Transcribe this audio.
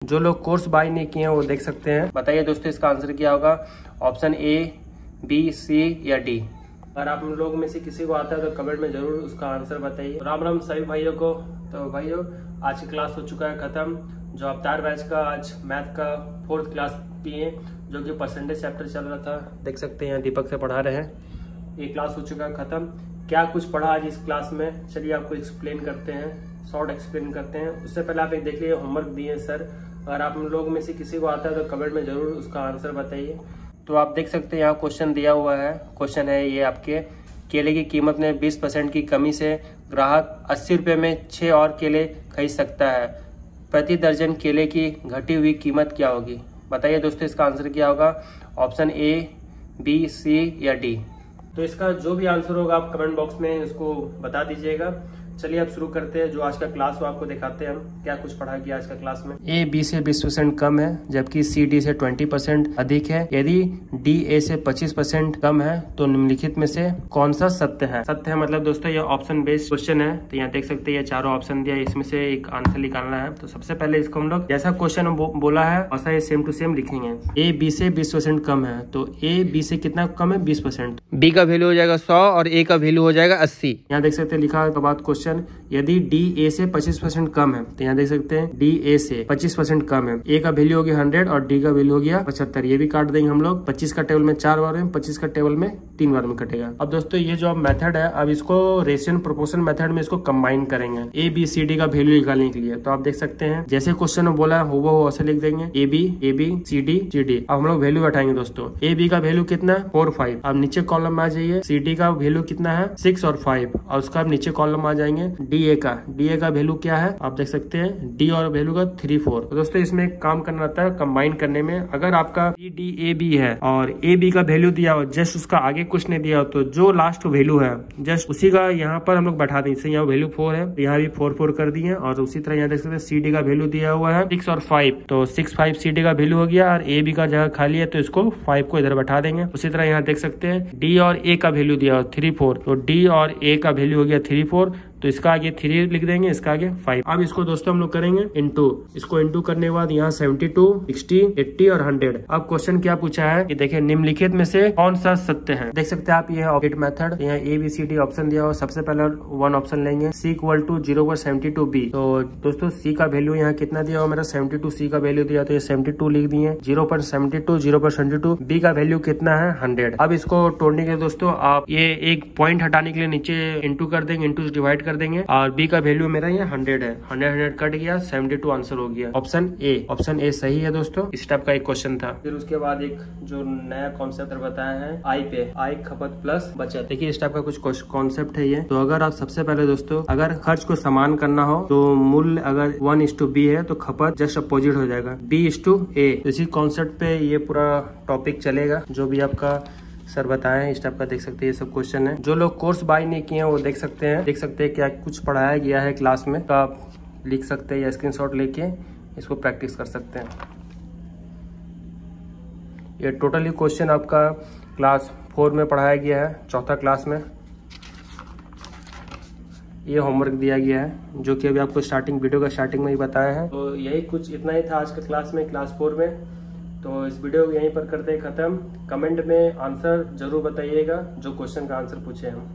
जो लोग course buy नहीं किए हैं वो देख सकते हैं। बताइए दोस्तों इसका आंसर क्या होगा, ऑप्शन ए, बी, सी या डी। अगर आप लोग में से किसी को आता है तो कमेंट में जरूर उसका आंसर बताइए। राम राम सभी भाइयों को। तो भाइयों आज की क्लास हो चुका है खत्म। जो अवतार बैच का आज मैथ का 4th क्लास किए, जो कि परसेंटेज चैप्टर चल रहा था, देख सकते हैं यहाँ दीपक से पढ़ा रहे हैं। ये क्लास हो चुका है खत्म। क्या कुछ पढ़ा आज इस क्लास में, चलिए आपको एक्सप्लेन करते हैं, शॉर्ट एक्सप्लेन करते हैं। उससे पहले आप एक देख लीजिए होमवर्क दिए सर। अगर आप लोग में से किसी को आता है तो कमेंट में जरूर उसका आंसर बताइए। तो आप देख सकते हैं यहाँ क्वेश्चन दिया हुआ है। क्वेश्चन है ये आपके, केले की कीमत में 20% की कमी से ग्राहक 80 रुपये में 6 और केले खरीद सकता है। प्रति दर्जन केले की घटी हुई कीमत क्या होगी? बताइए दोस्तों इसका आंसर क्या होगा, ऑप्शन ए, बी, सी या डी। तो इसका जो भी आंसर होगा आप कमेंट बॉक्स में इसको बता दीजिएगा। चलिए अब शुरू करते हैं। जो आज का क्लास वो आपको दिखाते हैं हम क्या कुछ पढ़ा गया आज का क्लास में। ए बी से 20% कम है, जबकि सी डी से 20% अधिक है। यदि डी ए से 25% कम है तो निम्नलिखित में से कौन सा सत्य है? सत्य है मतलब दोस्तों ये ऑप्शन बेस्ड क्वेश्चन है। तो यहाँ देख सकते हैं ये चारों ऑप्शन दिया है, इसमें से एक आंसर निकालना है। तो सबसे पहले इसको हम लोग जैसा क्वेश्चन बोला है वैसा ये सेम टू सेम लिखेंगे। ए बी से 20% कम है, तो ए बी से कितना कम है? 20%। बी का वैल्यू हो जाएगा 100 और ए का वैल्यू हो जाएगा 80। यहाँ देख सकते हैं लिखा है बाद क्वेश्चन, यदि डी ए से 25% कम है, तो यहाँ देख सकते हैं डी ए से 25% कम है। ए का वैल्यू हो गया 100 और डी का वैल्यू हो गया 75। ये भी काट देंगे हम लोग। 25 का टेबल में 4 बार में, 25 का टेबल में 3 बार में कटेगा। अब दोस्तों ये जो मेथड है, अब इसको रेशियो प्रोपोर्शन मेथड में इसको कंबाइन करेंगे ए बी सी डी का वैल्यू निकालने के लिए। तो आप देख सकते हैं जैसे क्वेश्चन में बोला है वो ऐसे लिख देंगे, A B C D C D. अब हम लोग वैल्यू बैठाएंगे दोस्तों। ए बी का वैल्यू कितना है? 4 5। अब नीचे कॉलम में आ जाइए, सी डी का वैल्यू कितना है? 6 और 5। और उसका नीचे कॉलम में आ जाएंगे डी ए का वैल्यू क्या है? आप देख सकते हैं डी और वैल्यू का 3 4। तो दोस्तों इसमें एक काम करना रहता है कंबाइन करने में। अगर आपका डी ए बी है और ए बी का वैल्यू दिया हो, जस्ट उसका आगे कुछ नहीं दिया हो, तो जो लास्ट वैल्यू है जस्ट उसी का यहाँ पर हम लोग बैठा दें। यहाँ वैल्यू 4 है, यहाँ भी 4 4 कर दिए। और उसी तरह यहाँ देख सकते हैं सी डी का वैल्यू दिया हुआ है 6 और 5, तो 6 5 सी डी का वैल्यू हो गया। और ए बी का जगह खाली है तो इसको 5 को इधर बैठा देंगे। उसी तरह यहाँ देख सकते हैं डी और ए का वैल्यू दिया हो 3 4, तो डी और ए का वैल्यू हो गया 3 4, तो इसका आगे 3 लिख देंगे, इसका आगे 5। अब इसको दोस्तों हम लोग करेंगे इनटू। इसको इनटू करने के बाद यहाँ 72, 60, 80 और 100। अब क्वेश्चन क्या पूछा है कि देखिए निम्नलिखित में से कौन सा सत्य है? देख सकते हैं आप ये ऑप्ट मेथड, यहाँ A B C D option दिया हो। सबसे पहले 1 ऑप्शन लेंगे, सी इक्वल टू 0/72 बी। तो दोस्तों सी का वैल्यू यहाँ कितना दिया हो? मेरा 72 सी का वैल्यू दिया, तो ये 72 लिख दिए। 0/72 0/72 बी का वैल्यू कितना है? 100। अब इसको तोड़ने के लिए दोस्तों आप ये एक पॉइंट हटाने के लिए नीचे इंटू कर देंगे, इंटू से डिवाइड कर देंगे। और बी का वैल्यू मेरा ये 100 है। 100 कट गया, 72 आंसर हो गया। ऑप्शन ए सही है दोस्तों। इस टाइप का एक क्वेश्चन था। फिर उसके बाद एक जो नया कॉन्सेप्ट बताया है आई पे, आई खपत प्लस बचत। देखिए इस टाइप का कुछ कॉन्सेप्ट है ये। तो अगर आप सबसे पहले दोस्तों अगर खर्च को समान करना हो तो मूल्य अगर 1:b है तो खपत जस्ट अपोजिट हो जाएगा b:a। इसी कॉन्सेप्ट पे ये पूरा टॉपिक चलेगा जो भी आपका सर बताए हैं। इस टाइप का देख सकते हैं ये सब क्वेश्चन है। जो लोग कोर्स बाय नहीं किए हैं वो देख सकते हैं क्या कुछ पढ़ाया गया है क्लास में, तो आप लिख सकते हैं या स्क्रीनशॉट लेके इसको प्रैक्टिस कर सकते हैं। ये टोटली क्वेश्चन आपका क्लास 4 में पढ़ाया गया है, 4था क्लास में। ये होमवर्क दिया गया है जो कि अभी आपको वीडियो का स्टार्टिंग में ही बताया है। तो यही कुछ इतना ही था आज का क्लास में, क्लास 4 में। तो इस वीडियो को यहीं पर करते हैं खत्म। कमेंट में आंसर जरूर बताइएगा जो क्वेश्चन का आंसर पूछे हम।